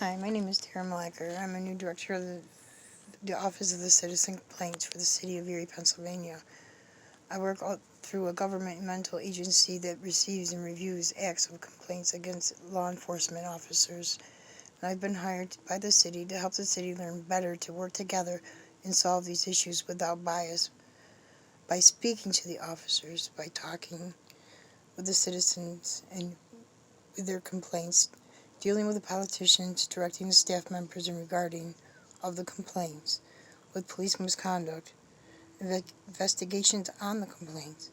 Hi, my name is Tara Malacker. I'm a new director of the Office of the Citizen Complaints for the City of Erie, Pennsylvania. I work through a governmental agency that receives and reviews acts of complaints against law enforcement officers. And I've been hired by the city to help the city learn better to work together and solve these issues without bias, by speaking to the officers, by talking with the citizens and with their complaints, dealing with the politicians, directing the staff members in regarding of the complaints, with police misconduct, investigations on the complaints.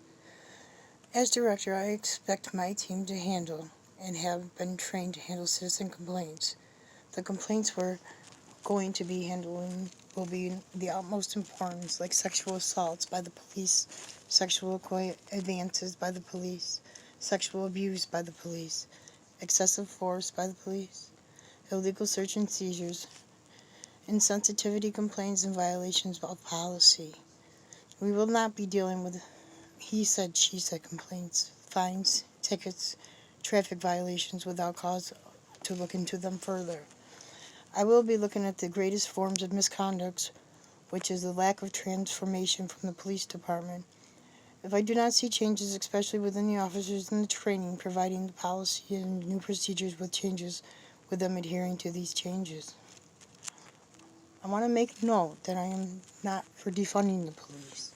As director, I expect my team to handle and have been trained to handle citizen complaints. The complaints we're going to be handling will be the utmost importance, like sexual assaults by the police, sexual advances by the police, sexual abuse by the police, excessive force by the police, illegal search and seizures, insensitivity complaints, and violations of policy. We will not be dealing with he said, she said complaints, fines, tickets, traffic violations without cause to look into them further. I will be looking at the greatest forms of misconduct, which is the lack of transformation from the police department. If I do not see changes, especially within the officers and the training, providing the policy and new procedures with changes, with them adhering to these changes. I want to make note that I am not for defunding the police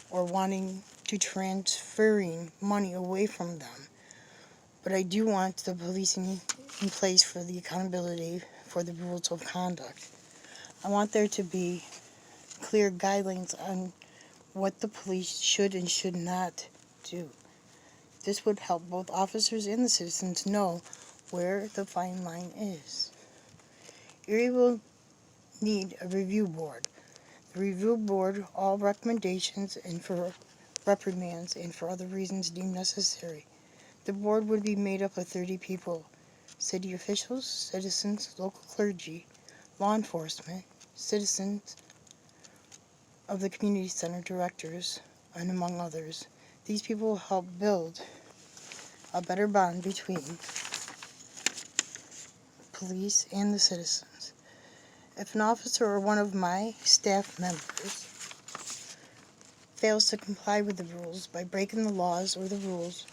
or wanting to transferring money away from them, but I do want the policing in place for the accountability for the rules of conduct. I want there to be clear guidelines on what the police should and should not do. This would help both officers and the citizens know where the fine line is. Erie will need a review board. The review board, all recommendations and for reprimands and for other reasons deemed necessary. The board would be made up of 30 people: city officials, citizens, local clergy, law enforcement, citizens of the community center, directors, and among others. These people will help build a better bond between police and the citizens. If an officer or one of my staff members fails to comply with the rules by breaking the laws or the rules,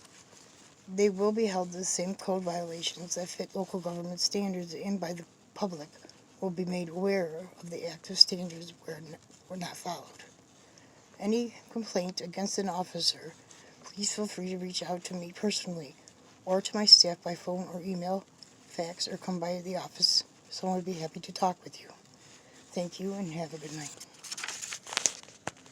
they will be held to the same code violations that fit local government standards, and by the public will be made aware of the active standards where were not followed. Any complaint against an officer, please feel free to reach out to me personally or to my staff by phone or email, fax, or come by the office. Someone would be happy to talk with you. Thank you and have a good night.